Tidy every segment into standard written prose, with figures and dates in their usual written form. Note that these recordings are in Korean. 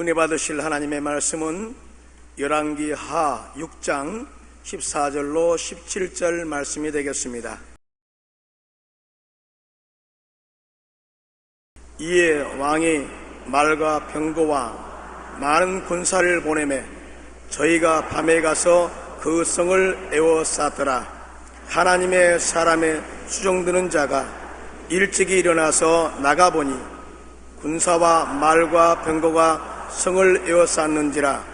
은혜 받으실 하나님의 말씀은 열왕기 하 6장 14절로 17절 말씀이 되겠습니다. 이에 왕이 말과 병거와 많은 군사를 보내매 저희가 밤에 가서 그 성을 에워쌌더라. 하나님의 사람의 수종드는 자가 일찍이 일어나서 나가보니 군사와 말과 병거가 성을 에워쌌는지라.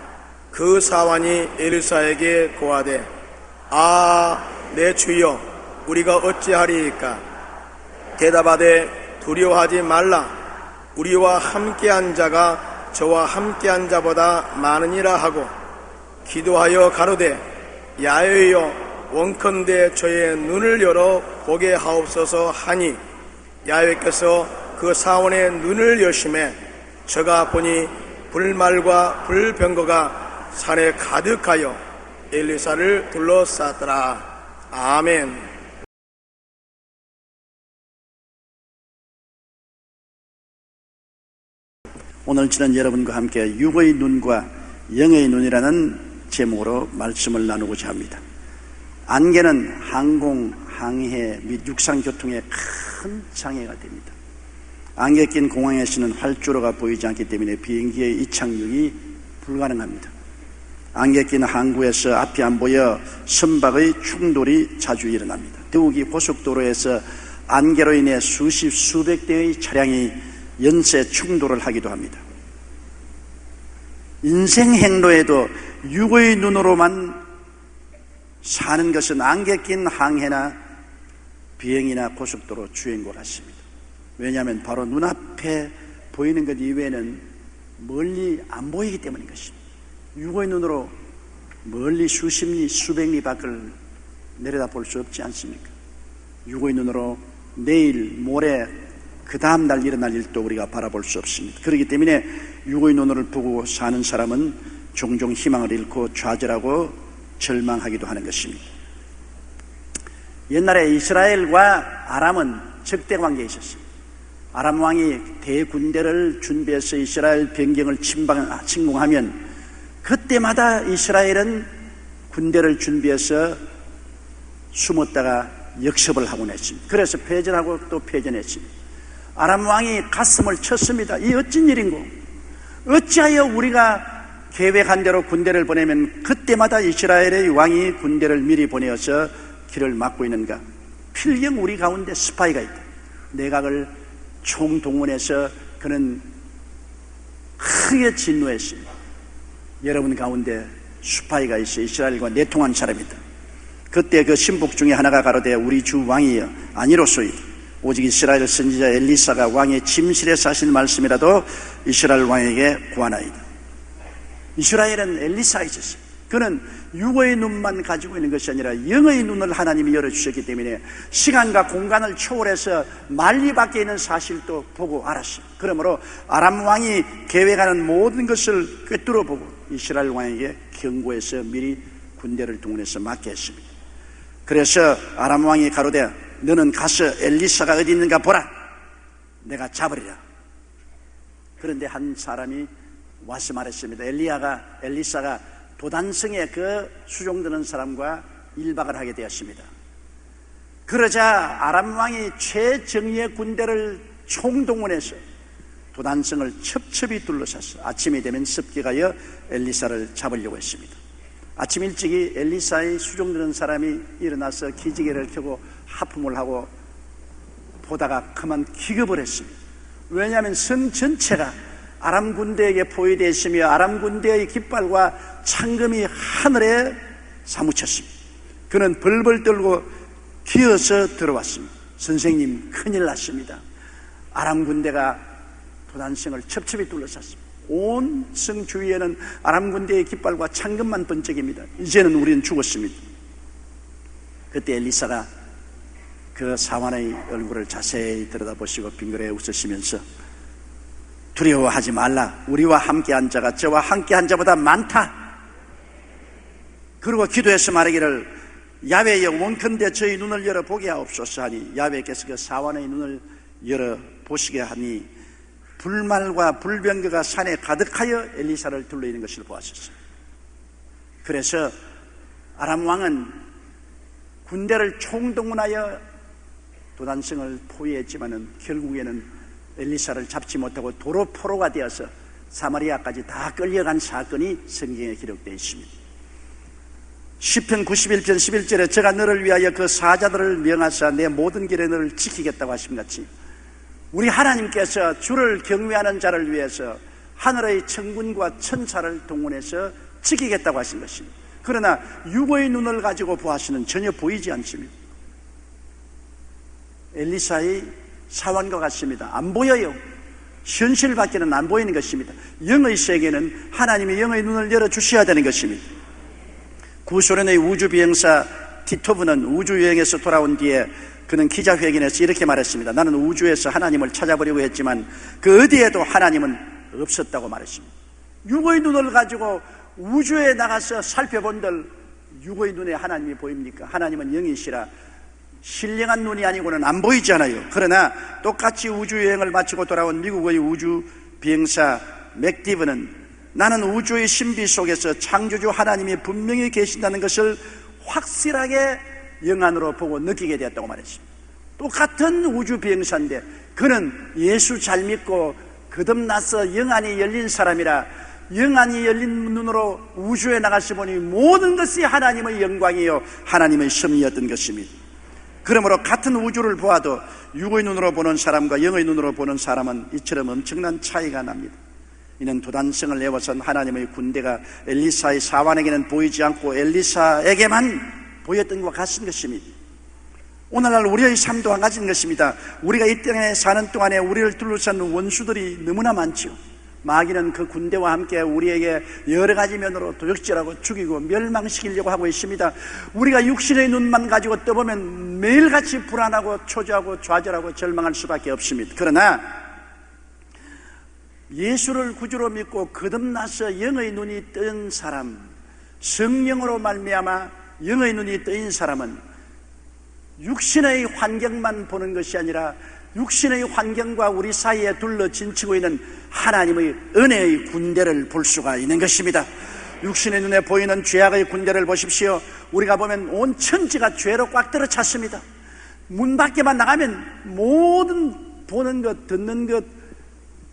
그 사환이 엘리사에게 고하되 내 주여, 우리가 어찌하리이까? 대답하되 두려워하지 말라. 우리와 함께한 자가 저와 함께한 자보다 많으니라 하고 기도하여 가로되 야훼여, 원컨대 저의 눈을 열어 보게 하옵소서 하니 야훼께서 그 사원의 눈을 여심해 저가 보니 불말과 불병거가 산에 가득하여 엘리사를 둘러쌌더라. 아멘. 오늘 저는 여러분과 함께 육의 눈과 영의 눈이라는 제목으로 말씀을 나누고자 합니다. 안개는 항공, 항해 및 육상교통에 큰 장애가 됩니다. 안개 낀 공항에서는 활주로가 보이지 않기 때문에 비행기의 이착륙이 불가능합니다. 안개 낀 항구에서 앞이 안 보여 선박의 충돌이 자주 일어납니다. 더욱이 고속도로에서 안개로 인해 수십 수백 대의 차량이 연쇄 충돌을 하기도 합니다. 인생 행로에도 육의 눈으로만 사는 것은 안개 낀 항해나 비행이나 고속도로 주행과 같습니다. 왜냐하면 바로 눈앞에 보이는 것 이외에는 멀리 안 보이기 때문인 것입니다. 육의 눈으로 멀리 수십 리, 수백 리 밖을 내려다볼 수 없지 않습니까? 육의 눈으로 내일, 모레, 그 다음 날 일어날 일도 우리가 바라볼 수 없습니다. 그렇기 때문에 육의 눈을 보고 사는 사람은 종종 희망을 잃고 좌절하고 절망하기도 하는 것입니다. 옛날에 이스라엘과 아람은 적대 관계에 있었습니다. 아람 왕이 대군대를 준비해서 이스라엘 변경을 침공하면 그때마다 이스라엘은 군대를 준비해서 숨었다가 역습을 하곤 했습니다. 그래서 패전하고 또 패전했습니다. 아람 왕이 가슴을 쳤습니다. 이 어찌 일인고? 어찌하여 우리가 계획한 대로 군대를 보내면 그때마다 이스라엘의 왕이 군대를 미리 보내어서 길을 막고 있는가? 필경 우리 가운데 스파이가 있다. 내각을 총동원해서 그는 크게 진노했습니다. 여러분 가운데 스파이가 있어 이스라엘과 내통한 사람이다. 그때 그 신복 중에 하나가 가로되 우리 주 왕이여 아니로소이다. 오직 이스라엘 선지자 엘리사가 왕의 침실에서 하신 말씀이라도 이스라엘 왕에게 구하나이다. 이스라엘은 엘리사가 있었어요. 그는 육의 눈만 가지고 있는 것이 아니라 영의 눈을 하나님이 열어주셨기 때문에 시간과 공간을 초월해서 만리 밖에 있는 사실도 보고 알았어요. 그러므로 아람 왕이 계획하는 모든 것을 꿰뚫어 보고 이스라엘 왕에게 경고해서 미리 군대를 동원해서 막게 했습니다. 그래서 아람 왕이 가로되 너는 가서 엘리사가 어디 있는가 보라. 내가 잡으리라. 그런데 한 사람이 와서 말했습니다. 엘리사가 도단성에 그 수종드는 사람과 1박을 하게 되었습니다. 그러자 아람 왕이 최정예의 군대를 총동원해서 도단성을 첩첩이 둘러쌌어. 아침이 되면 습격하여 엘리사를 잡으려고 했습니다. 아침 일찍이 엘리사의 수종드는 사람이 일어나서 기지개를 켜고 하품을 하고 보다가 그만 기겁을 했습니다. 왜냐하면 성 전체가 아람 군대에게 포위되어 있으며 아람 군대의 깃발과 창금이 하늘에 사무쳤습니다. 그는 벌벌 떨고 기어서 들어왔습니다. 선생님, 큰일 났습니다. 아람 군대가 도단성을 첩첩이 둘러쌌습니다. 온 성 주위에는 아람 군대의 깃발과 창금만 번쩍입니다. 이제는 우리는 죽었습니다. 그때 엘리사가 그 사환의 얼굴을 자세히 들여다보시고 빙그레 웃으시면서 두려워하지 말라. 우리와 함께한 자가 저와 함께한 자보다 많다. 그리고 기도해서 말하기를 야훼여, 원컨대 저희 눈을 열어 보게 하옵소서 하니 야훼께서 그 사환의 눈을 열어 보시게 하니 불말과 불병거가 산에 가득하여 엘리사를 둘러있는 것을 보았었어요. 그래서 아람 왕은 군대를 총동원하여 도단성을 포위했지만은 결국에는 엘리사를 잡지 못하고 도로 포로가 되어서 사마리아까지 다 끌려간 사건이 성경에 기록되어 있습니다. 시편 91편 11절에 제가 너를 위하여 그 사자들을 명하사 내 모든 길에 너를 지키겠다고 하심 같이 우리 하나님께서 주를 경외하는 자를 위해서 하늘의 천군과 천사를 동원해서 지키겠다고 하신 것입니다. 그러나 육의 눈을 가지고 보아서는 전혀 보이지 않습니다. 엘리사의 사원과 같습니다. 안 보여요. 현실밖에는 안 보이는 것입니다. 영의 세계는 하나님이 영의 눈을 열어주셔야 되는 것입니다. 구소련의 우주비행사 티토브는 우주여행에서 돌아온 뒤에 그는 기자회견에서 이렇게 말했습니다. 나는 우주에서 하나님을 찾아보려고 했지만 그 어디에도 하나님은 없었다고 말했습니다. 육의 눈을 가지고 우주에 나가서 살펴본들 육의 눈에 하나님이 보입니까? 하나님은 영이시라 신령한 눈이 아니고는 안 보이잖아요. 그러나 똑같이 우주여행을 마치고 돌아온 미국의 우주비행사 맥디브는 나는 우주의 신비 속에서 창조주 하나님이 분명히 계신다는 것을 확실하게 영안으로 보고 느끼게 되었다고 말했습니다. 똑같은 우주비행사인데 그는 예수 잘 믿고 거듭나서 영안이 열린 사람이라 영안이 열린 눈으로 우주에 나가서 보니 모든 것이 하나님의 영광이요 하나님의 섭리였던 것입니다. 그러므로 같은 우주를 보아도 육의 눈으로 보는 사람과 영의 눈으로 보는 사람은 이처럼 엄청난 차이가 납니다. 이는 도단성을 내어선 하나님의 군대가 엘리사의 사환에게는 보이지 않고 엘리사에게만 보였던 것 같은 것입니다. 오늘날 우리의 삶도 한 가지인 것입니다. 우리가 이 땅에 사는 동안에 우리를 둘러싼 원수들이 너무나 많죠. 마귀는 그 군대와 함께 우리에게 여러 가지 면으로 도적질하고 죽이고 멸망시키려고 하고 있습니다. 우리가 육신의 눈만 가지고 떠보면 매일같이 불안하고 초조하고 좌절하고 절망할 수밖에 없습니다. 그러나 예수를 구주로 믿고 거듭나서 영의 눈이 뜬 사람, 성령으로 말미암아 영의 눈이 뜨인 사람은 육신의 환경만 보는 것이 아니라 육신의 환경과 우리 사이에 둘러 진치고 있는 하나님의 은혜의 군대를 볼 수가 있는 것입니다. 육신의 눈에 보이는 죄악의 군대를 보십시오. 우리가 보면 온 천지가 죄로 꽉 들어찼습니다. 문 밖에만 나가면 모든 보는 것, 듣는 것,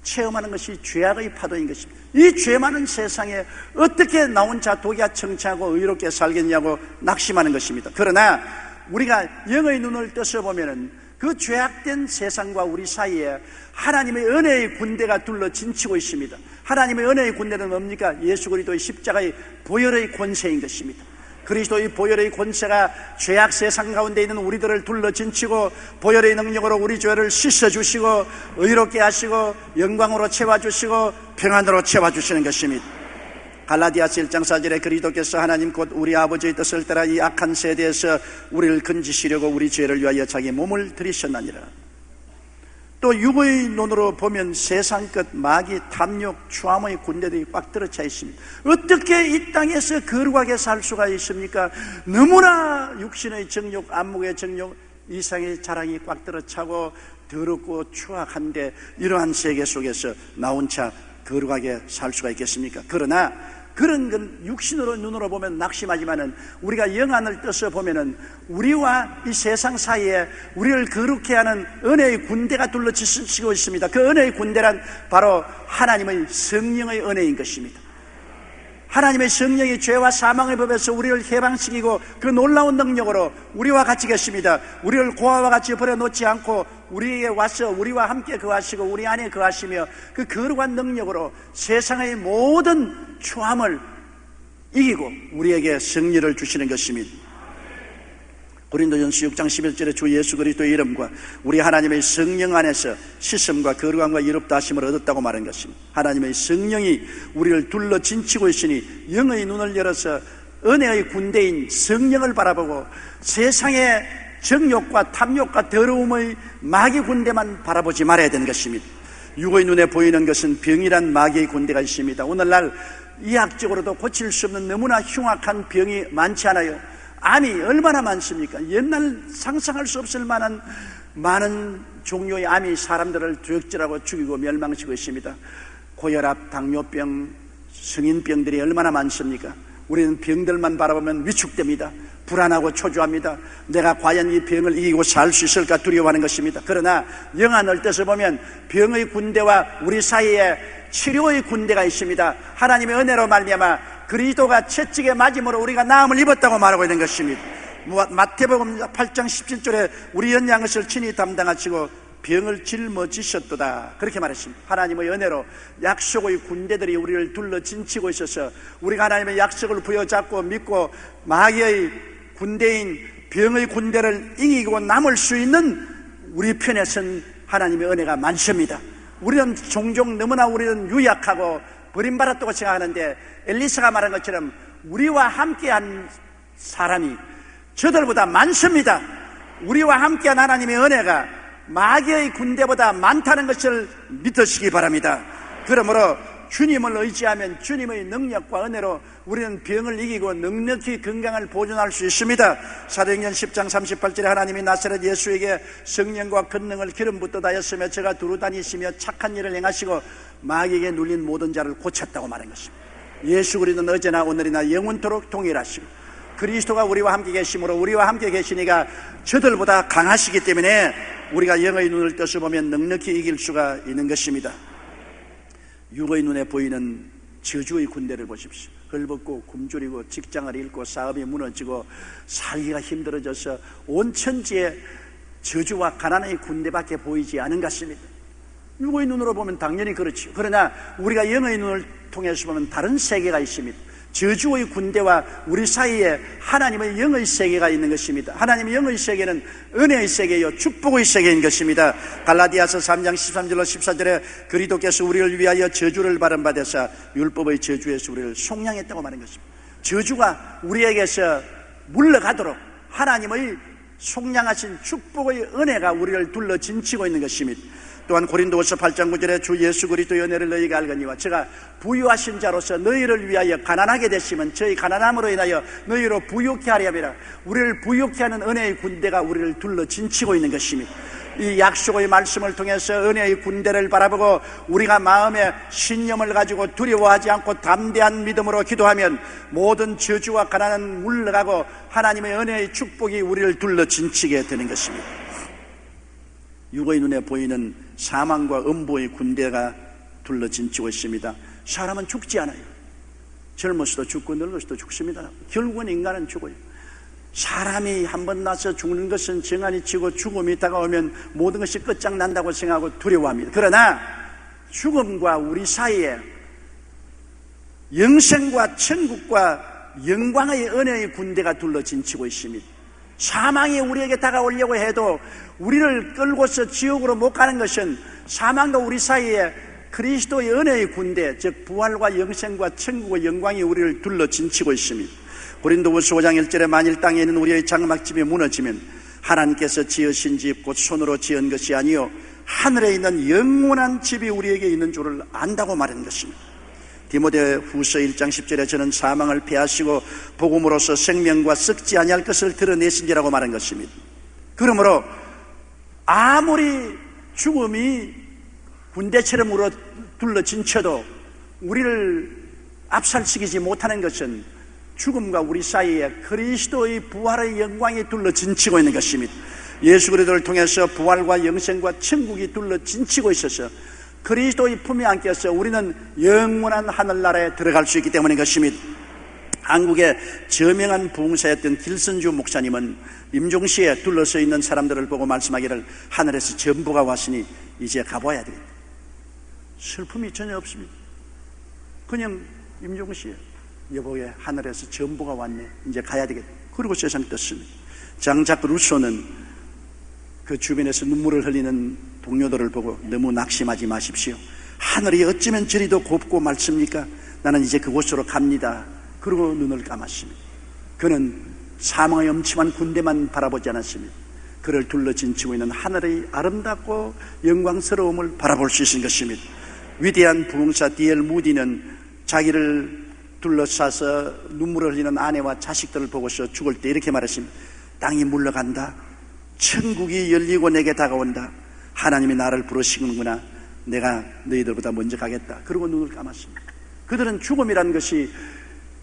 체험하는 것이 죄악의 파도인 것입니다. 이 죄 많은 세상에 어떻게 나 혼자 독야 청취하고 의롭게 살겠냐고 낙심하는 것입니다. 그러나 우리가 영의 눈을 떠서 보면은 그 죄악된 세상과 우리 사이에 하나님의 은혜의 군대가 둘러 진치고 있습니다. 하나님의 은혜의 군대는 뭡니까? 예수 그리스도의 십자가의 보혈의 권세인 것입니다. 그리스도의 보혈의 권세가 죄악 세상 가운데 있는 우리들을 둘러 진치고 보혈의 능력으로 우리 죄를 씻어주시고 의롭게 하시고 영광으로 채워주시고 평안으로 채워주시는 것입니다. 갈라디아서 1장 4절에 그리스도께서 하나님 곧 우리 아버지의 뜻을 따라 이 악한 세대에서 우리를 건지시려고 우리 죄를 위하여 자기 몸을 들이셨나니라. 또 육의 눈으로 보면 세상 끝 마귀 탐욕 추함의 군대들이 꽉 들어차 있습니다. 어떻게 이 땅에서 거룩하게 살 수가 있습니까? 너무나 육신의 정욕, 안목의 정욕, 이상의 자랑이 꽉 들어차고 더럽고 추악한데 이러한 세계 속에서 나 혼자 거룩하게 살 수가 있겠습니까? 그러나 그런 건 육신으로 눈으로 보면 낙심하지만은 우리가 영안을 떠서 보면은 우리와 이 세상 사이에 우리를 거룩해 하는 은혜의 군대가 둘러치고 있습니다. 그 은혜의 군대란 바로 하나님의 성령의 은혜인 것입니다. 하나님의 성령이 죄와 사망의 법에서 우리를 해방시키고 그 놀라운 능력으로 우리와 같이 계십니다. 우리를 고아와 같이 버려놓지 않고 우리에게 와서 우리와 함께 거하시고 우리 안에 거하시며 그 거룩한 능력으로 세상의 모든 추함을 이기고 우리에게 승리를 주시는 것입니다. 고린도전서 6장 11절에 주 예수 그리스도의 이름과 우리 하나님의 성령 안에서 씻음과 거룩함과 이롭다 하심을 얻었다고 말한 것입니다. 하나님의 성령이 우리를 둘러 진치고 있으니 영의 눈을 열어서 은혜의 군대인 성령을 바라보고 세상의 정욕과 탐욕과 더러움의 마귀 군대만 바라보지 말아야 되는 것입니다. 육의 눈에 보이는 것은 병이란 마귀의 군대가 있습니다. 오늘날 의학적으로도 고칠 수 없는 너무나 흉악한 병이 많지 않아요? 암이 얼마나 많습니까? 옛날 상상할 수 없을 만한 많은 종류의 암이 사람들을 두역질하고 죽이고 멸망시키고 있습니다. 고혈압, 당뇨병, 성인병들이 얼마나 많습니까? 우리는 병들만 바라보면 위축됩니다. 불안하고 초조합니다. 내가 과연 이 병을 이기고 살 수 있을까 두려워하는 것입니다. 그러나 영안을 떼서 보면 병의 군대와 우리 사이에 치료의 군대가 있습니다. 하나님의 은혜로 말미암아 그리스도가 채찍에 맞음으로 우리가 나음을 입었다고 말하고 있는 것입니다. 마태복음 8장 17절에 우리 연약한 것을 친히 담당하시고 병을 짊어지셨도다, 그렇게 말했습니다. 하나님의 은혜로 약속의 군대들이 우리를 둘러 진치고 있어서 우리가 하나님의 약속을 부여잡고 믿고 마귀의 군대인 병의 군대를 이기고 남을 수 있는 우리 편에 선 하나님의 은혜가 많습니다. 우리는 종종 너무나 우리는 유약하고 버림받았다고 생각하는데 엘리사가 말한 것처럼 우리와 함께한 사람이 저들보다 많습니다. 우리와 함께한 하나님의 은혜가 마귀의 군대보다 많다는 것을 믿으시기 바랍니다. 그러므로 주님을 의지하면 주님의 능력과 은혜로 우리는 병을 이기고 넉넉히 건강을 보존할 수 있습니다. 사도행전 10장 38절에 하나님이 나사렛 예수에게 성령과 권능을 기름 붓듯하였으며 저가 두루 다니시며 착한 일을 행하시고 마귀에게 눌린 모든 자를 고쳤다고 말한 것입니다. 예수 그리스도는 어제나 오늘이나 영원토록 동일하시고 그리스도가 우리와 함께 계심으로 우리와 함께 계시니까 저들보다 강하시기 때문에 우리가 영의 눈을 떠서 보면 넉넉히 이길 수가 있는 것입니다. 육의 눈에 보이는 저주의 군대를 보십시오. 헐벗고 굶주리고 직장을 잃고 사업이 무너지고 살기가 힘들어져서 온 천지에 저주와 가난의 군대밖에 보이지 않은 것 같습니다. 육의 눈으로 보면 당연히 그렇죠. 그러나 우리가 영의 눈을 통해서 보면 다른 세계가 있습니다. 저주의 군대와 우리 사이에 하나님의 영의 세계가 있는 것입니다. 하나님의 영의 세계는 은혜의 세계요 축복의 세계인 것입니다. 갈라디아서 3장 13절로 14절에 그리스도께서 우리를 위하여 저주를 받은바되사 율법의 저주에서 우리를 속량했다고 말한 것입니다. 저주가 우리에게서 물러가도록 하나님의 속량하신 축복의 은혜가 우리를 둘러 진치고 있는 것입니다. 또한 고린도후서 8장 9절에 주 예수 그리스도의 은혜를 너희가 알거니와 제가 부유하신 자로서 너희를 위하여 가난하게 되시면 저희 가난함으로 인하여 너희로 부유케 하려 함이라. 우리를 부유케 하는 은혜의 군대가 우리를 둘러 진치고 있는 것입니다. 이 약속의 말씀을 통해서 은혜의 군대를 바라보고 우리가 마음에 신념을 가지고 두려워하지 않고 담대한 믿음으로 기도하면 모든 저주와 가난은 물러가고 하나님의 은혜의 축복이 우리를 둘러 진치게 되는 것입니다. 육의 눈에 보이는 사망과 음보의 군대가 둘러 진치고 있습니다. 사람은 죽지 않아요. 젊어서도 죽고 늙어서도 죽습니다. 결국은 인간은 죽어요. 사람이 한번 나서 죽는 것은 정한이 치고 죽음이 다가오면 모든 것이 끝장난다고 생각하고 두려워합니다. 그러나 죽음과 우리 사이에 영생과 천국과 영광의 은혜의 군대가 둘러 진치고 있습니다. 사망이 우리에게 다가오려고 해도 우리를 끌고서 지옥으로 못 가는 것은 사망과 우리 사이에 그리스도의 은혜의 군대, 즉 부활과 영생과 천국의 영광이 우리를 둘러 진치고 있습니다. 고린도후서 5장 1절에 만일 땅에 있는 우리의 장막집이 무너지면 하나님께서 지으신 집 곧 손으로 지은 것이 아니요 하늘에 있는 영원한 집이 우리에게 있는 줄을 안다고 말하는 것입니다. 디모데후서 1장 10절에 저는 사망을 패하시고 복음으로써 생명과 썩지 아니할 것을 드러내신지라고 말한 것입니다. 그러므로 아무리 죽음이 군대처럼 둘러 진쳐도 우리를 압살시키지 못하는 것은 죽음과 우리 사이에 그리스도의 부활의 영광이 둘러 진치고 있는 것입니다. 예수 그리스도를 통해서 부활과 영생과 천국이 둘러 진치고 있어서 그리스도의 품에 안겨서 우리는 영원한 하늘나라에 들어갈 수 있기 때문인 것입니다. 한국의 저명한 부흥사였던 길선주 목사님은 임종시에 둘러서 있는 사람들을 보고 말씀하기를 하늘에서 전부가 왔으니 이제 가봐야 되겠다. 슬픔이 전혀 없습니다. 그냥 임종시에 여보게 하늘에서 전부가 왔네, 이제 가야 되겠다. 그리고 세상 떴습니다. 장작 루소는 그 주변에서 눈물을 흘리는 동료들을 보고 너무 낙심하지 마십시오. 하늘이 어쩌면 저리도 곱고 맑습니까? 나는 이제 그곳으로 갑니다. 그리고 눈을 감았습니다. 그는 사망의 엄침한 군대만 바라보지 않았습니다. 그를 둘러 진치고 있는 하늘의 아름답고 영광스러움을 바라볼 수 있는 것입니다. 위대한 부흥사 D.L. 무디는 자기를 둘러싸서 눈물을 흘리는 아내와 자식들을 보고서 죽을 때 이렇게 말했습니다. 땅이 물러간다. 천국이 열리고 내게 다가온다. 하나님이 나를 부르시는구나. 내가 너희들보다 먼저 가겠다. 그러고 눈을 감았습니다. 그들은 죽음이란 것이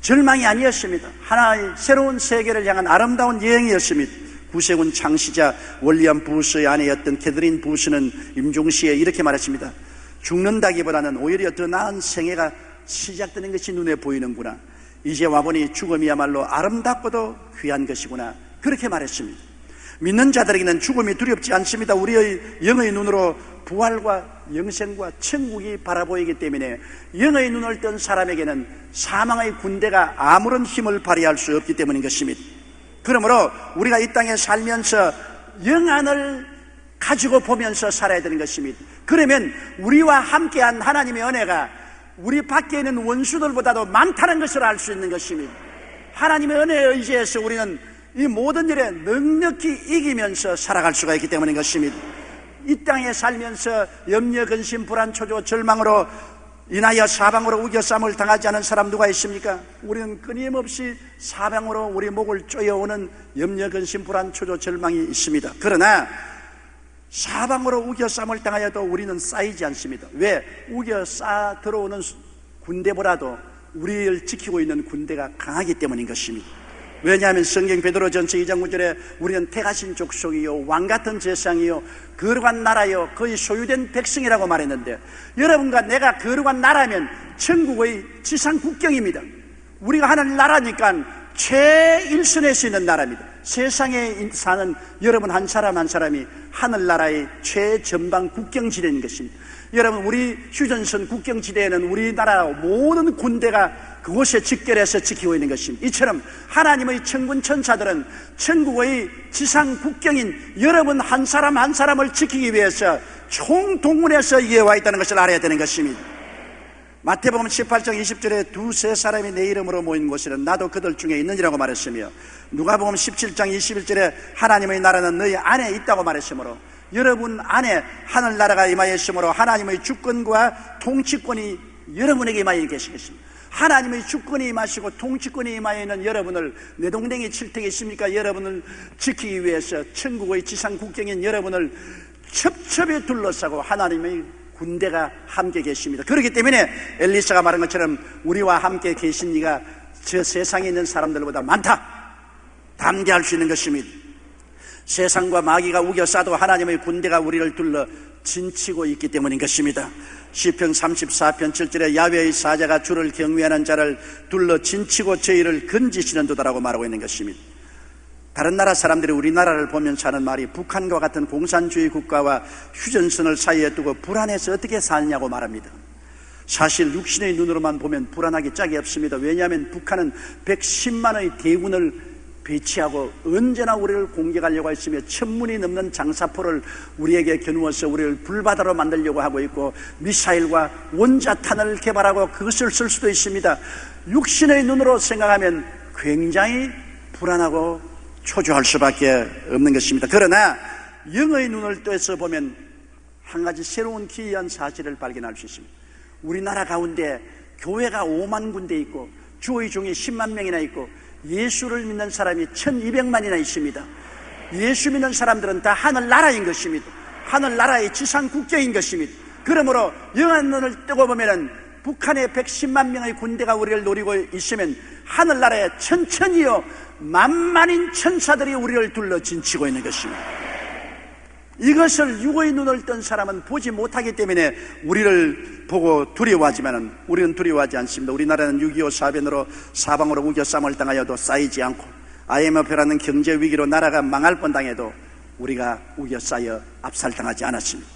절망이 아니었습니다. 하나의 새로운 세계를 향한 아름다운 여행이었습니다. 구세군 창시자 월리엄 부스의 아내였던 캐더린 부스는 임종시에 이렇게 말했습니다. 죽는다기보다는 오히려 더 나은 생애가 시작되는 것이 눈에 보이는구나. 이제 와보니 죽음이야말로 아름답고도 귀한 것이구나. 그렇게 말했습니다. 믿는 자들에게는 죽음이 두렵지 않습니다. 우리의 영의 눈으로 부활과 영생과 천국이 바라보이기 때문에 영의 눈을 뜬 사람에게는 사망의 군대가 아무런 힘을 발휘할 수 없기 때문인 것입니다. 그러므로 우리가 이 땅에 살면서 영안을 가지고 보면서 살아야 되는 것입니다. 그러면 우리와 함께한 하나님의 은혜가 우리 밖에 있는 원수들보다도 많다는 것을 알 수 있는 것입니다. 하나님의 은혜에 의지해서 우리는 이 모든 일에 넉넉히 이기면서 살아갈 수가 있기 때문인 것입니다. 이 땅에 살면서 염려, 근심, 불안, 초조, 절망으로 인하여 사방으로 우겨쌈을 당하지 않은 사람 누가 있습니까? 우리는 끊임없이 사방으로 우리 목을 쪼여오는 염려, 근심, 불안, 초조, 절망이 있습니다. 그러나 사방으로 우겨쌈을 당하여도 우리는 쌓이지 않습니다. 왜? 우겨싸 들어오는 군대보다도 우리를 지키고 있는 군대가 강하기 때문인 것입니다. 왜냐하면 성경 베드로전서 2장 9절에 우리는 택하신 족속이요 왕같은 제상이요 거룩한 나라요 거의 소유된 백성이라고 말했는데, 여러분과 내가 거룩한 나라면 천국의 지상 국경입니다. 우리가 하는 나라니까 최일선에 서 있는 나라입니다. 세상에 사는 여러분 한 사람 한 사람이 하늘나라의 최전방 국경지대인 것입니다. 여러분, 우리 휴전선 국경지대에는 우리나라 모든 군대가 그곳에 집결해서 지키고 있는 것입니다. 이처럼 하나님의 천군 천사들은 천국의 지상 국경인 여러분 한 사람 한 사람을 지키기 위해서 총동원해서 이에 와 있다는 것을 알아야 되는 것입니다. 마태복음 18장 20절에 두세 사람이 내 이름으로 모인 곳에는 나도 그들 중에 있느니라고 말했으며, 누가복음 17장 21절에 하나님의 나라는 너희 안에 있다고 말했으므로 여러분 안에 하늘나라가 임하였으므로 하나님의 주권과 통치권이 여러분에게 임하여 계시겠습니다. 하나님의 주권이 임하시고 통치권이 임하여 있는 여러분을, 내동댕이 칠택이 있습니까? 여러분을 지키기 위해서 천국의 지상 국경인 여러분을 첩첩에 둘러싸고 하나님의 군대가 함께 계십니다. 그렇기 때문에 엘리사가 말한 것처럼 우리와 함께 계신 이가 저 세상에 있는 사람들보다 많다, 담대할 수 있는 것입니다. 세상과 마귀가 우겨싸도 하나님의 군대가 우리를 둘러 진치고 있기 때문인 것입니다. 시편 34편 7절에 야훼의 사자가 주를 경외하는 자를 둘러 진치고 저희를 건지시는 도다라고 말하고 있는 것입니다. 다른 나라 사람들이 우리나라를 보면서 하는 말이 북한과 같은 공산주의 국가와 휴전선을 사이에 두고 불안해서 어떻게 사느냐고 말합니다. 사실 육신의 눈으로만 보면 불안하기 짝이 없습니다. 왜냐하면 북한은 110만의 대군을 배치하고 언제나 우리를 공격하려고 했으며 천문이 넘는 장사포를 우리에게 겨누어서 우리를 불바다로 만들려고 하고 있고, 미사일과 원자탄을 개발하고 그것을 쓸 수도 있습니다. 육신의 눈으로 생각하면 굉장히 불안하고 초조할 수밖에 없는 것입니다. 그러나 영의 눈을 떠서 보면 한 가지 새로운 기이한 사실을 발견할 수 있습니다. 우리나라 가운데 교회가 5만 군데 있고 주의 중에 10만 명이나 있고 예수를 믿는 사람이 1200만이나 있습니다. 예수 믿는 사람들은 다 하늘나라인 것입니다. 하늘나라의 지상 국경인 것입니다. 그러므로 영한 눈을 뜨고 보면은 북한의 110만 명의 군대가 우리를 노리고 있으면 하늘나라에 천천히요 만만인 천사들이 우리를 둘러 진치고 있는 것입니다. 이것을 육의 눈을 뜬 사람은 보지 못하기 때문에 우리를 보고 두려워하지만은 우리는 두려워하지 않습니다. 우리나라는 6.25 사변으로 사방으로 우겨쌈을 당하여도 쌓이지 않고, IMF라는 경제 위기로 나라가 망할 뻔당해도 우리가 우겨싸여 압살당하지 않았습니다.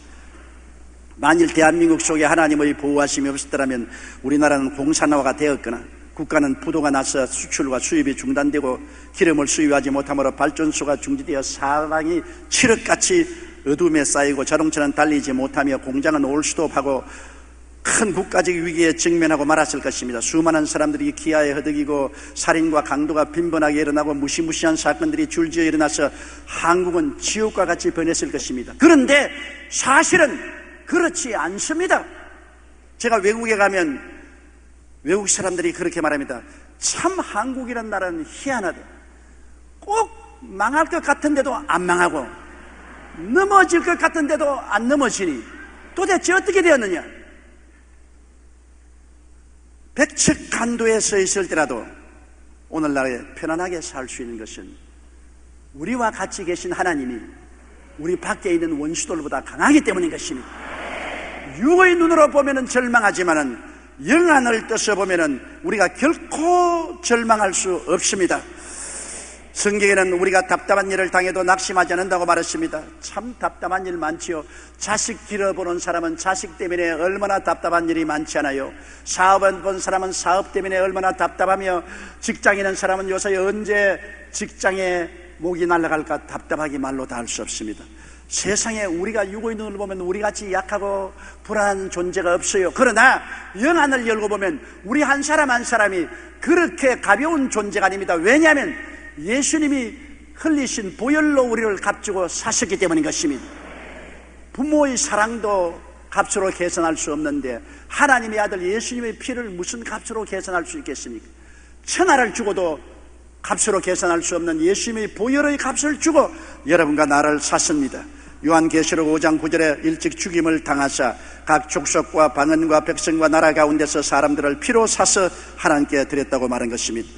만일 대한민국 속에 하나님의 보호하심이 없었더라면 우리나라는 공산화가 되었거나 국가는 부도가 나서 수출과 수입이 중단되고 기름을 수입하지 못함으로 발전소가 중지되어 사방이 칠흑같이 어둠에 쌓이고 자동차는 달리지 못하며 공장은 올스톱하고 큰 국가적 위기에 직면하고 말았을 것입니다. 수많은 사람들이 기아에 허덕이고 살인과 강도가 빈번하게 일어나고 무시무시한 사건들이 줄지어 일어나서 한국은 지옥과 같이 변했을 것입니다. 그런데 사실은 그렇지 않습니다. 제가 외국에 가면 외국 사람들이 그렇게 말합니다. 참 한국이란 나라는 희한하다. 꼭 망할 것 같은데도 안 망하고 넘어질 것 같은데도 안 넘어지니 도대체 어떻게 되었느냐? 백척간도에 서 있을 때라도 오늘날에 편안하게 살 수 있는 것은 우리와 같이 계신 하나님이 우리 밖에 있는 원수들보다 강하기 때문인 것입니다. 육의 눈으로 보면은 절망하지만은 영안을 떠서 보면은 우리가 결코 절망할 수 없습니다. 성경에는 우리가 답답한 일을 당해도 낙심하지 않는다고 말했습니다. 참 답답한 일 많지요. 자식 길어보는 사람은 자식 때문에 얼마나 답답한 일이 많지 않아요. 사업을 본 사람은 사업 때문에 얼마나 답답하며, 직장에 있는 사람은 요새 언제 직장에 목이 날아갈까 답답하기 말로 다 할 수 없습니다. 세상에 우리가 육의 눈을 보면 우리같이 약하고 불안한 존재가 없어요. 그러나 영안을 열고 보면 우리 한 사람 한 사람이 그렇게 가벼운 존재가 아닙니다. 왜냐하면 예수님이 흘리신 보혈로 우리를 값주고 사셨기 때문인 것입니다. 부모의 사랑도 값으로 계산할 수 없는데 하나님의 아들 예수님의 피를 무슨 값으로 계산할 수 있겠습니까? 천하를 주고도 값으로 계산할 수 없는 예수님의 보혈의 값을 주고 여러분과 나를 샀습니다. 요한계시록 5장 9절에 일찍 죽임을 당하사 각 족속과 방언과 백성과 나라 가운데서 사람들을 피로 사서 하나님께 드렸다고 말한 것입니다.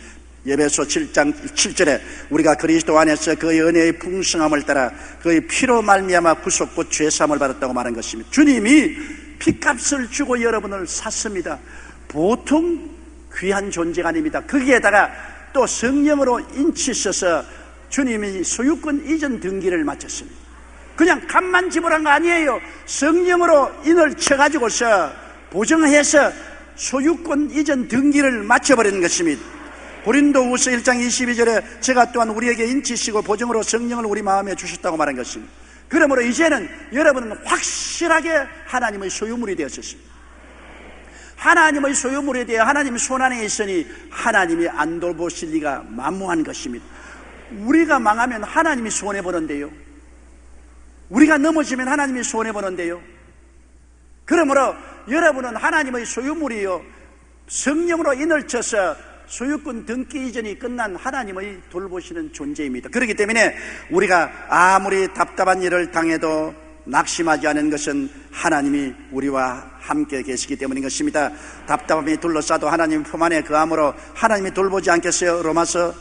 에베소 7장 7절에 우리가 그리스도 안에서 그의 은혜의 풍성함을 따라 그의 피로 말미암아 구속고 죄사함을 받았다고 말한 것입니다. 주님이 피값을 주고 여러분을 샀습니다. 보통 귀한 존재가 아닙니다. 거기에다가 또 성령으로 인치셔서 주님이 소유권 이전 등기를 마쳤습니다. 그냥 값만 지불한 거 아니에요. 성령으로 인을 쳐가지고서 보정해서 소유권 이전 등기를 마쳐버리는 것입니다. 고린도후서 1장 22절에 제가 또한 우리에게 인치시고 보정으로 성령을 우리 마음에 주셨다고 말한 것입니다. 그러므로 이제는 여러분은 확실하게 하나님의 소유물이 되었습니다. 하나님의 소유물에 대해 하나님의 손안에 있으니 하나님이 안 돌보실 리가 만무한 것입니다. 우리가 망하면 하나님이 손해보는데요, 우리가 넘어지면 하나님이 손해보는데요. 그러므로 여러분은 하나님의 소유물이요, 성령으로 인을 쳐서 소유권 등기 이전이 끝난 하나님의 돌보시는 존재입니다. 그렇기 때문에 우리가 아무리 답답한 일을 당해도 낙심하지 않은 것은 하나님이 우리와 함께 계시기 때문인 것입니다. 답답함이 둘러싸도 하나님 품 안에 거함으로 하나님이 돌보지 않겠어요? 로마서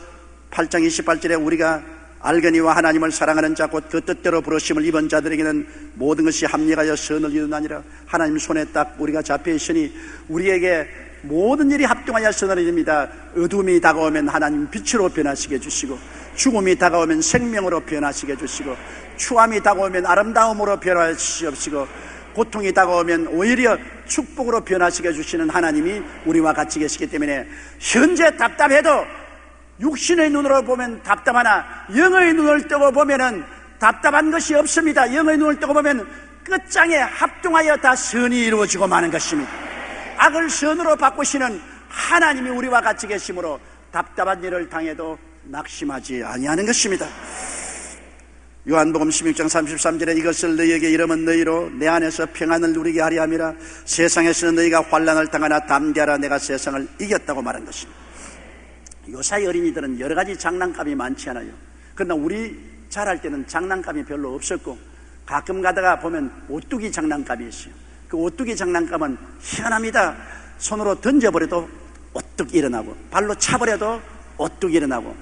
8장 28절에 우리가 알거니와 하나님을 사랑하는 자 곧 그 뜻대로 부르심을 입은 자들에게는 모든 것이 합력하여 선을 이루나니라. 하나님 손에 딱 우리가 잡혀 있으니 우리에게 모든 일이 합동하여 선을 이룹니다. 어둠이 다가오면 하나님 빛으로 변화시게 해주시고, 죽음이 다가오면 생명으로 변화시게 해주시고, 추함이 다가오면 아름다움으로 변화시키시고, 고통이 다가오면 오히려 축복으로 변화시켜 주시는 하나님이 우리와 같이 계시기 때문에 현재 답답해도 육신의 눈으로 보면 답답하나 영의 눈을 뜨고 보면은 답답한 것이 없습니다. 영의 눈을 뜨고 보면 끝장에 합동하여 다 선이 이루어지고 마는 것입니다. 악을 선으로 바꾸시는 하나님이 우리와 같이 계시므로 답답한 일을 당해도 낙심하지 아니하는 것입니다. 요한복음 16장 33절에 이것을 너희에게 이르면 너희로 내 안에서 평안을 누리게 하리 함이라. 세상에서는 너희가 환난을 당하나 담대하라 내가 세상을 이겼다고 말한 것입니다. 요사이 어린이들은 여러 가지 장난감이 많지 않아요. 그러나 우리 자랄 때는 장난감이 별로 없었고 가끔 가다가 보면 오뚜기 장난감이 있어요. 그 오뚜기 장난감은 희한합니다. 손으로 던져버려도 오뚝 일어나고, 발로 차버려도 오뚝 일어나고,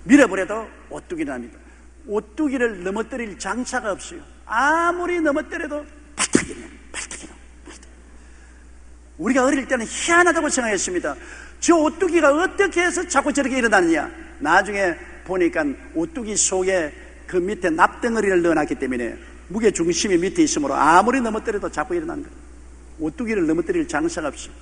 밀어버려도 오뚝 일어납니다. 오뚜기를 넘어뜨릴 장차가 없어요. 아무리 넘어뜨려도 발탁 일어납니다. 발탁 일어납니다. 우리가 어릴 때는 희한하다고 생각했습니다. 저 오뚜기가 어떻게 해서 자꾸 저렇게 일어나느냐. 나중에 보니까 오뚜기 속에 그 밑에 납덩어리를 넣어놨기 때문에 무게 중심이 밑에 있으므로 아무리 넘어뜨려도 자꾸 일어나는 거예요. 오뚜기를 넘어뜨릴 장사가 없어요.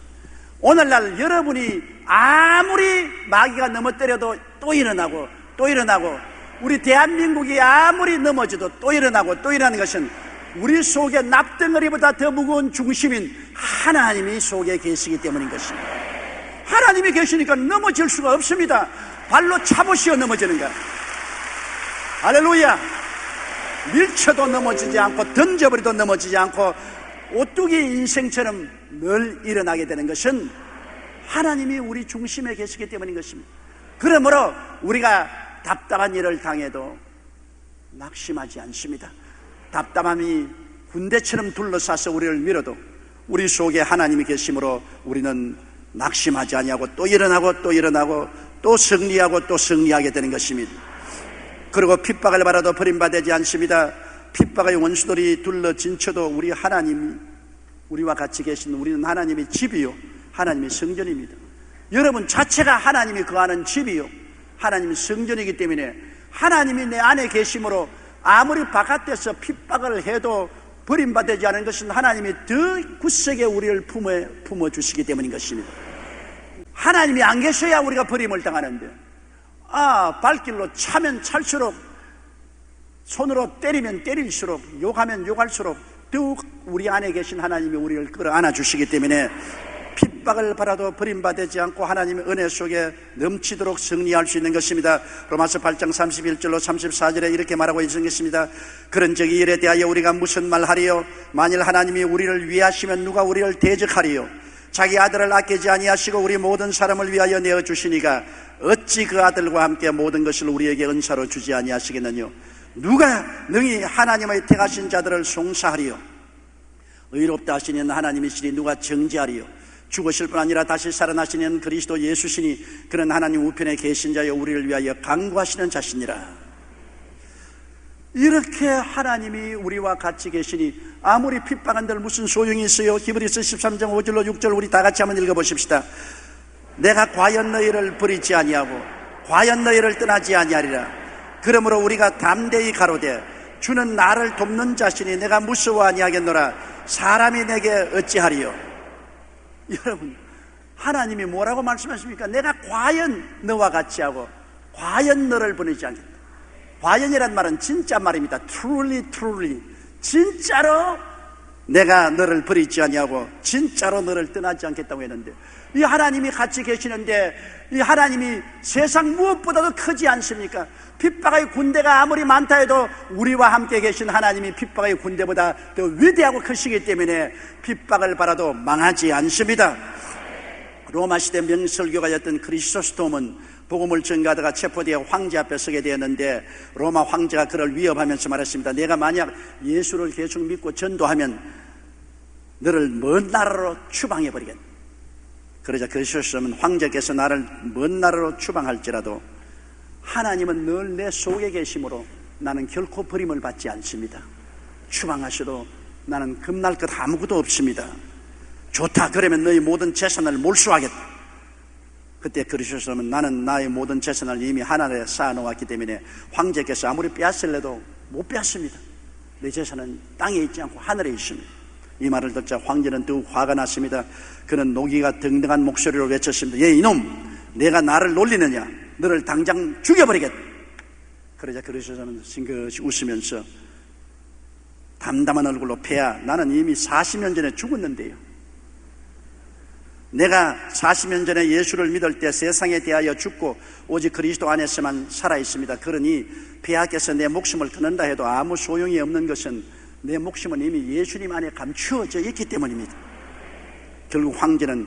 오늘날 여러분이 아무리 마귀가 넘어뜨려도 또 일어나고 또 일어나고, 우리 대한민국이 아무리 넘어져도 또 일어나고 또 일어나는 것은 우리 속에 납덩어리보다 더 무거운 중심인 하나님이 속에 계시기 때문인 것입니다. 하나님이 계시니까 넘어질 수가 없습니다. 발로 차보시어 넘어지는 거야. 할렐루야. 밀쳐도 넘어지지 않고 던져버려도 넘어지지 않고 오뚜기 인생처럼 늘 일어나게 되는 것은 하나님이 우리 중심에 계시기 때문인 것입니다. 그러므로 우리가 답답한 일을 당해도 낙심하지 않습니다. 답답함이 군대처럼 둘러싸서 우리를 밀어도 우리 속에 하나님이 계심으로 우리는 낙심하지 아니하고 또 일어나고 또 일어나고 또 승리하고 또 승리하게 되는 것입니다. 그리고 핍박을 받아도 버림받지 않습니다. 핍박의 원수들이 둘러진쳐도 우리 하나님이 우리와 같이 계신 우리는 하나님의 집이요 하나님의 성전입니다. 여러분 자체가 하나님이 거하는 집이요 하나님의 성전이기 때문에 하나님이 내 안에 계심으로 아무리 바깥에서 핍박을 해도 버림받지 않은 것은 하나님이 더 굳세게 우리를 품어주시기 때문인 것입니다. 하나님이 안 계셔야 우리가 버림을 당하는데 발길로 차면 찰수록 손으로 때리면 때릴수록 욕하면 욕할수록 더욱 우리 안에 계신 하나님이 우리를 끌어안아 주시기 때문에 핍박을 받아도 버림받지 않고 하나님의 은혜 속에 넘치도록 승리할 수 있는 것입니다. 로마서 8장 31절로 34절에 이렇게 말하고 있는 것입니다. 그런즉 이 일에 대하여 우리가 무슨 말하리요? 만일 하나님이 우리를 위하시면 누가 우리를 대적하리요? 자기 아들을 아끼지 아니하시고 우리 모든 사람을 위하여 내어주시니까 어찌 그 아들과 함께 모든 것을 우리에게 은사로 주지 아니하시겠느냐? 누가 능히 하나님의 택하신 자들을 송사하리요? 의롭다 하시는 하나님이시니 누가 정죄하리요? 죽으실 뿐 아니라 다시 살아나시는 그리스도 예수시니 그는 하나님 우편에 계신 자여 우리를 위하여 강구하시는 자시니라. 이렇게 하나님이 우리와 같이 계시니 아무리 핍박한들 무슨 소용이 있어요? 히브리서 13장 5절로 6절 우리 다 같이 한번 읽어보십시다. 내가 과연 너희를 버리지 아니하고 과연 너희를 떠나지 아니하리라. 그러므로 우리가 담대히 가로되 주는 나를 돕는 자시니 내가 무서워 아니하겠노라. 사람이 내게 어찌하리요? 여러분 하나님이 뭐라고 말씀하십니까? 내가 과연 너와 같이 하고 과연 너를 보내지 않겠다. 과연이란 말은 진짜 말입니다. truly 진짜로 내가 너를 버리지 아니하고 진짜로 너를 떠나지 않겠다고 했는데 이 하나님이 같이 계시는데 이 하나님이 세상 무엇보다도 크지 않습니까? 핍박의 군대가 아무리 많다 해도 우리와 함께 계신 하나님이 핍박의 군대보다 더 위대하고 크시기 때문에 핍박을 받아도 망하지 않습니다. 로마 시대 명설교가였던 크리소스톰은 복음을 전가하다가 체포되어 황제 앞에 서게 되었는데 로마 황제가 그를 위협하면서 말했습니다. 내가 만약 예수를 계속 믿고 전도하면 너를 먼 나라로 추방해버리겠다. 그러자 크리소스톰은 황제께서 나를 먼 나라로 추방할지라도 하나님은 늘 내 속에 계심으로 나는 결코 버림을 받지 않습니다. 추방하셔도 나는 겁날 것 아무것도 없습니다. 좋다, 그러면 너희 모든 재산을 몰수하겠다. 그때 그러셨으면 나는 나의 모든 재산을 이미 하늘에 쌓아놓았기 때문에 황제께서 아무리 빼앗으려도 못 빼앗습니다. 내 재산은 땅에 있지 않고 하늘에 있습니다. 이 말을 듣자 황제는 더욱 화가 났습니다. 그는 노기가 등등한 목소리로 외쳤습니다. 예, 이놈, 내가 나를 놀리느냐? 너를 당장 죽여버리겠다. 그러자 그러셔서는 싱긋이 웃으면서 담담한 얼굴로 폐하, 나는 이미 40년 전에 죽었는데요. 내가 40년 전에 예수를 믿을 때 세상에 대하여 죽고 오직 그리스도 안에서만 살아있습니다. 그러니 폐하께서 내 목숨을 끊는다 해도 아무 소용이 없는 것은 내 목숨은 이미 예수님 안에 감추어져 있기 때문입니다. 결국 황제는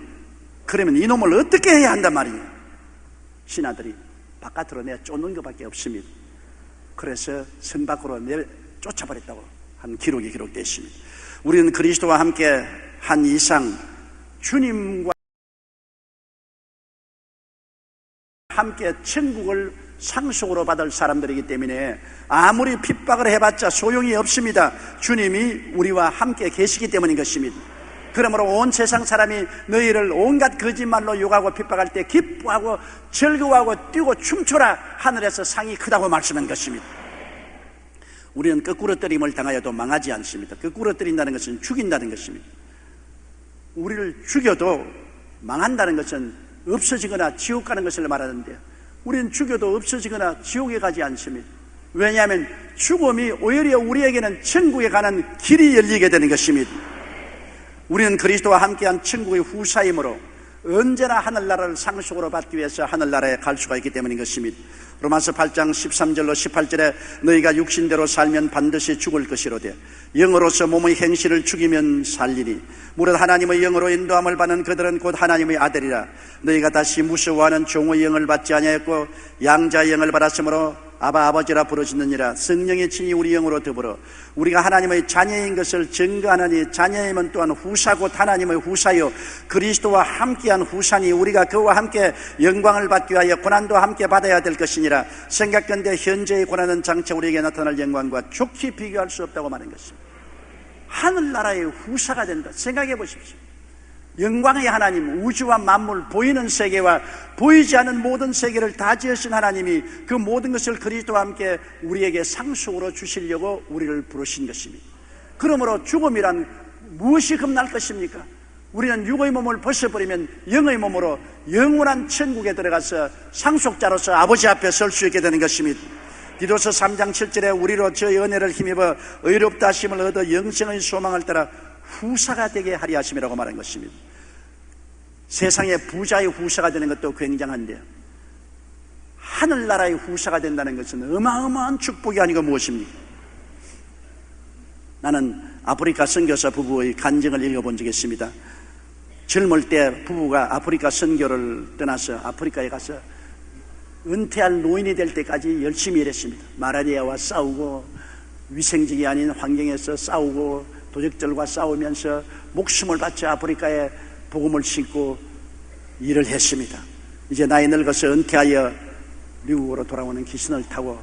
그러면 이놈을 어떻게 해야 한단 말이냐? 신하들이 바깥으로 내어 쫓는 것밖에 없습니다. 그래서 성 밖으로 내어 쫓아버렸다고 한 기록이 기록되어 있습니다. 우리는 그리스도와 함께 한 이상 주님과 함께 천국을 상속으로 받을 사람들이기 때문에 아무리 핍박을 해봤자 소용이 없습니다. 주님이 우리와 함께 계시기 때문인 것입니다. 그러므로 온 세상 사람이 너희를 온갖 거짓말로 욕하고 핍박할 때 기뻐하고 즐거워하고 뛰고 춤춰라. 하늘에서 상이 크다고 말씀한 것입니다. 우리는 거꾸로 때림을 당하여도 망하지 않습니다. 거꾸로 때린다는 것은 죽인다는 것입니다. 우리를 죽여도 망한다는 것은 없어지거나 지옥 가는 것을 말하는데 우리는 죽여도 없어지거나 지옥에 가지 않습니다. 왜냐하면 죽음이 오히려 우리에게는 천국에 가는 길이 열리게 되는 것입니다. 우리는 그리스도와 함께한 천국의 후사이므로 언제나 하늘나라를 상속으로 받기 위해서 하늘나라에 갈 수가 있기 때문인 것입니다. 로마서 8장 13절로 18절에 너희가 육신대로 살면 반드시 죽을 것이로되 영으로서 몸의 행실을 죽이면 살리니 무릇 하나님의 영으로 인도함을 받는 그들은 곧 하나님의 아들이라. 너희가 다시 무서워하는 종의 영을 받지 아니하였고 양자의 영을 받았으므로 아바 아버지라 부르시느니라. 성령의 친히 우리 영으로 더불어 우리가 하나님의 자녀인 것을 증거하느니, 자녀임은 또한 후사 곧 하나님의 후사요 그리스도와 함께한 후사니, 우리가 그와 함께 영광을 받기 위하여 고난도 함께 받아야 될 것이니라. 생각건대 현재의 고난은 장차 우리에게 나타날 영광과 좋게 비교할 수 없다고 말한 것입니다. 하늘나라의 후사가 된다. 생각해 보십시오. 영광의 하나님, 우주와 만물, 보이는 세계와 보이지 않는 모든 세계를 다 지으신 하나님이 그 모든 것을 그리스도와 함께 우리에게 상속으로 주시려고 우리를 부르신 것입니다. 그러므로 죽음이란 무엇이 겁날 것입니까? 우리는 육의 몸을 벗어버리면 영의 몸으로 영원한 천국에 들어가서 상속자로서 아버지 앞에 설 수 있게 되는 것입니다. 디도서 3장 7절에 우리로 저 은혜를 힘입어 의롭다 하심을 얻어 영생의 소망을 따라 후사가 되게 하리 하심이라고 말한 것입니다. 세상의 부자의 후사가 되는 것도 굉장한데요, 하늘나라의 후사가 된다는 것은 어마어마한 축복이 아니고 무엇입니까? 나는 아프리카 선교사 부부의 간증을 읽어본 적이 있습니다. 젊을 때 부부가 아프리카 선교를 떠나서 아프리카에 가서 은퇴할 노인이 될 때까지 열심히 일했습니다. 마라리아와 싸우고 위생적이 아닌 환경에서 싸우고 도적들과 싸우면서 목숨을 바쳐 아프리카에 복음을 심고 일을 했습니다. 이제 나이 늙어서 은퇴하여 미국으로 돌아오는 기신을 타고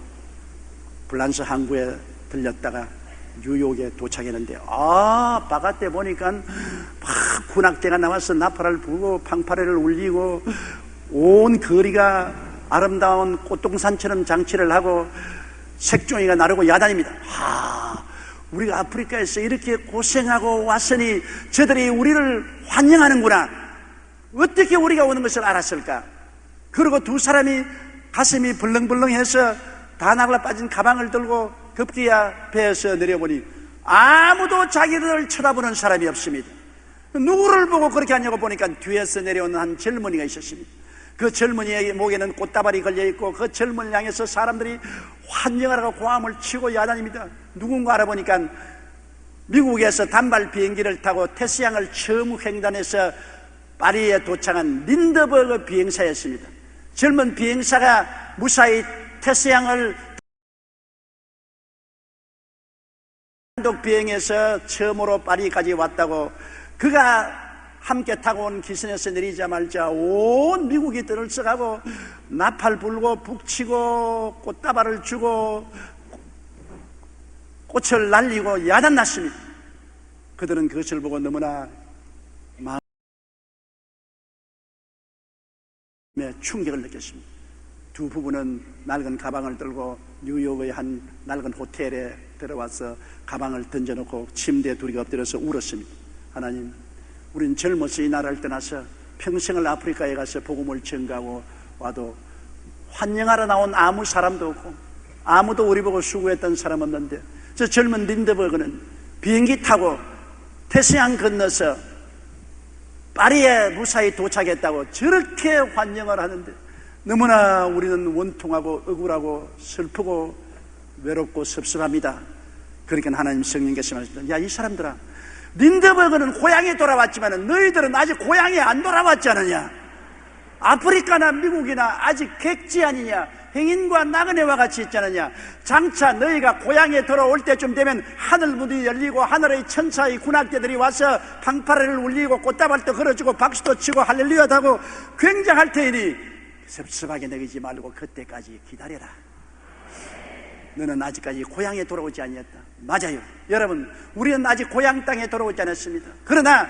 불란서 항구에 들렸다가 뉴욕에 도착했는데, 바깥에 보니까 막 군악대가 나와서 나팔을 불고 팡파레를 울리고 온 거리가 아름다운 꽃동산처럼 장치를 하고 색종이가 나르고 야단입니다. 우리가 아프리카에서 이렇게 고생하고 왔으니 저들이 우리를 환영하는구나. 어떻게 우리가 오는 것을 알았을까? 그리고 두 사람이 가슴이 벌렁벌렁해서 다나글라 빠진 가방을 들고 급기야 배에서 내려보니 아무도 자기를 쳐다보는 사람이 없습니다. 누구를 보고 그렇게 하냐고 보니까 뒤에서 내려오는 한 젊은이가 있었습니다. 그 젊은이의 목에는 꽃다발이 걸려있고 그 젊은이를 향해서 사람들이 환영을 하고 고함을 치고 야단입니다. 누군가 알아보니까 미국에서 단발 비행기를 타고 테스양을 처음 횡단해서 파리에 도착한 린드버그 비행사였습니다. 젊은 비행사가 무사히 테스양을 단독 비행해서 처음으로 파리까지 왔다고, 그가 함께 타고 온 기선에서 내리자마자 온 미국이 들썩하고 나팔 불고 북치고 꽃다발을 주고 꽃을 날리고 야단났습니다. 그들은 그것을 보고 너무나 마음에 충격을 느꼈습니다. 두 부부는 낡은 가방을 들고 뉴욕의 한 낡은 호텔에 들어와서 가방을 던져놓고 침대에 둘이 엎드려서 울었습니다. 하나님, 우린 젊어서 이 나라를 떠나서 평생을 아프리카에 가서 복음을 전가하고 와도 환영하러 나온 아무 사람도 없고 아무도 우리 보고 수고했던 사람 없는데, 저 젊은 린드버그는 비행기 타고 태평양 건너서 파리에 무사히 도착했다고 저렇게 환영을 하는데 너무나 우리는 원통하고 억울하고 슬프고 외롭고 섭섭합니다. 그러니까 하나님 성령께서 말씀하십니다. 야, 이 사람들아, 린드버그는 고향에 돌아왔지만 너희들은 아직 고향에 안 돌아왔지 않느냐? 아프리카나 미국이나 아직 객지 아니냐? 행인과 나그네와 같이 있지 않느냐? 장차 너희가 고향에 돌아올 때쯤 되면 하늘 문이 열리고 하늘의 천사의 군악대들이 와서 방파레를 울리고 꽃다발도 걸어주고 박수도 치고 할렐루야도 하고 굉장할 테니 섭섭하게 여기지 말고 그때까지 기다려라. 너는 아직까지 고향에 돌아오지 아니했다. 맞아요. 여러분, 우리는 아직 고향 땅에 돌아오지 않았습니다. 그러나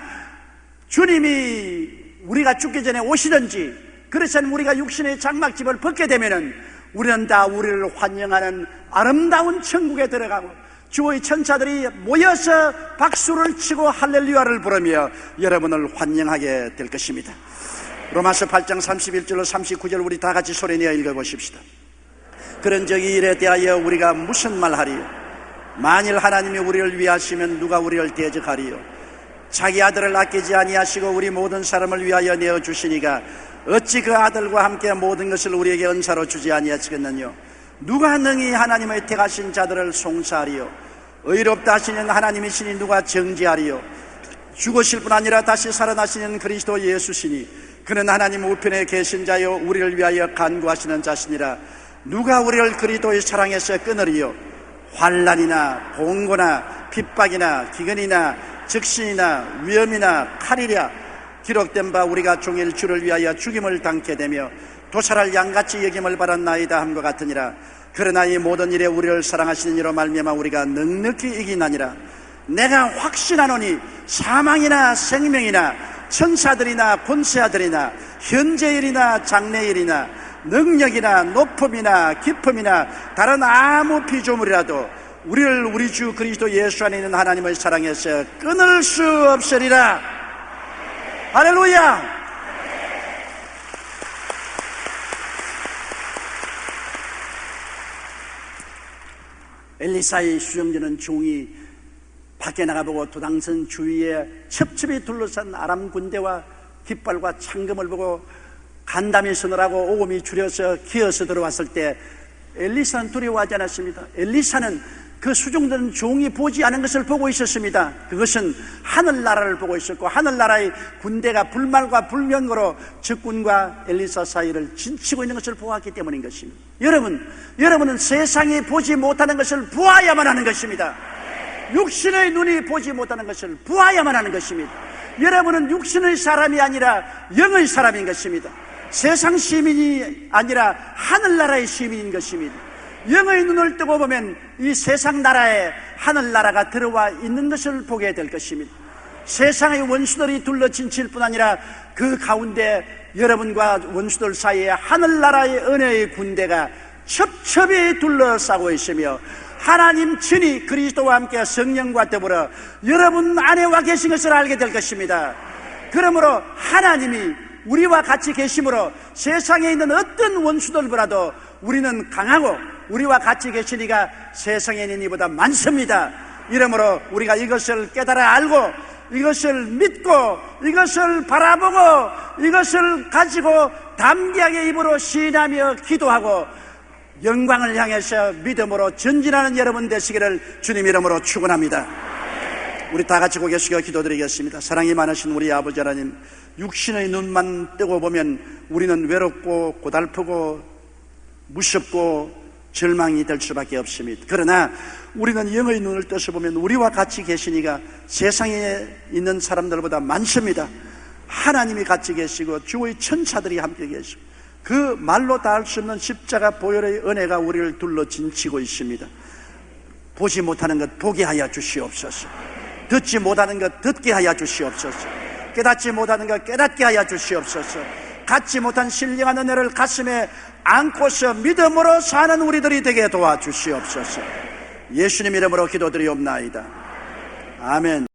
주님이 우리가 죽기 전에 오시든지 그렇지 않으면 우리가 육신의 장막집을 벗게 되면은 우리는 다 우리를 환영하는 아름다운 천국에 들어가고 주의 천사들이 모여서 박수를 치고 할렐루야를 부르며 여러분을 환영하게 될 것입니다. 로마서 8장 31절로 39절 우리 다 같이 소리내어 읽어보십시다. 그런즉 이 일에 대하여 우리가 무슨 말하리요? 만일 하나님이 우리를 위하시면 누가 우리를 대적하리요? 자기 아들을 아끼지 아니하시고 우리 모든 사람을 위하여 내어주시니가 어찌 그 아들과 함께 모든 것을 우리에게 은사로 주지 아니하시겠느냐? 누가 능히 하나님의 택하신 자들을 송사하리요? 의롭다 하시는 하나님이시니 누가 정죄하리요? 죽으실 뿐 아니라 다시 살아나시는 그리스도 예수시니 그는 하나님 우편에 계신 자요 우리를 위하여 간구하시는 자시니라. 누가 우리를 그리스도의 사랑에서 끊으리요? 환난이나 봉고나 핍박이나 기근이나 적신이나 위험이나 칼이랴. 기록된 바 우리가 종일 주를 위하여 죽임을 당케 되며 도살할 양같이 여김을 받았나이다 함과 같으니라. 그러나 이 모든 일에 우리를 사랑하시는 이로 말미암아 우리가 넉넉히 이기나니라. 내가 확신하노니 사망이나 생명이나 천사들이나 권세아들이나 현재일이나 장래일이나 능력이나 높음이나 깊음이나 다른 아무 피조물이라도 우리를 우리 주 그리스도 예수 안에 있는 하나님의 사랑에서 끊을 수 없으리라. 할렐루야. 엘리사의 수정되는 종이 밖에 나가보고 도당선 주위에 첩첩이 둘러싼 아람 군대와 깃발과 창금을 보고 간담이 서늘하고 오금이 줄여서 기어서 들어왔을 때 엘리사는 두려워하지 않았습니다. 엘리사는 그 수종되는 종이 보지 않은 것을 보고 있었습니다. 그것은 하늘나라를 보고 있었고 하늘나라의 군대가 불말과 불명으로 적군과 엘리사 사이를 진치고 있는 것을 보았기 때문인 것입니다. 여러분은 세상이 보지 못하는 것을 보아야만 하는 것입니다. 육신의 눈이 보지 못하는 것을 보아야만 하는 것입니다. 여러분은 육신의 사람이 아니라 영의 사람인 것입니다. 세상 시민이 아니라 하늘나라의 시민인 것입니다. 영의 눈을 뜨고 보면 이 세상 나라에 하늘나라가 들어와 있는 것을 보게 될 것입니다. 세상의 원수들이 둘러친칠 뿐 아니라 그 가운데 여러분과 원수들 사이에 하늘나라의 은혜의 군대가 첩첩이 둘러싸고 있으며 하나님 친히 그리스도와 함께 성령과 더불어 여러분 안에 와 계신 것을 알게 될 것입니다. 그러므로 하나님이 우리와 같이 계심으로 세상에 있는 어떤 원수들보다도 우리는 강하고 우리와 같이 계시니가 세상에 있는 이보다 많습니다. 이러므로 우리가 이것을 깨달아 알고 이것을 믿고 이것을 바라보고 이것을 가지고 담대하게 입으로 시인하며 기도하고 영광을 향해서 믿음으로 전진하는 여러분 되시기를 주님 이름으로 축원합니다. 우리 다 같이 고개 숙여 기도드리겠습니다. 사랑이 많으신 우리 아버지 하나님, 육신의 눈만 뜨고 보면 우리는 외롭고 고달프고 무섭고 절망이 될 수밖에 없습니다. 그러나 우리는 영의 눈을 떠서 보면 우리와 같이 계시니가 세상에 있는 사람들보다 많습니다. 하나님이 같이 계시고 주의 천사들이 함께 계시고 그 말로 다 할 수 없는 십자가 보혈의 은혜가 우리를 둘러 진치고 있습니다. 보지 못하는 것 보게 하여 주시옵소서. 듣지 못하는 것 듣게 하여 주시옵소서. 깨닫지 못하는 것 깨닫게 하여 주시옵소서. 갖지 못한 신령한 은혜를 가슴에 안고서 믿음으로 사는 우리들이 되게 도와주시옵소서. 예수님 이름으로 기도드리옵나이다. 아멘.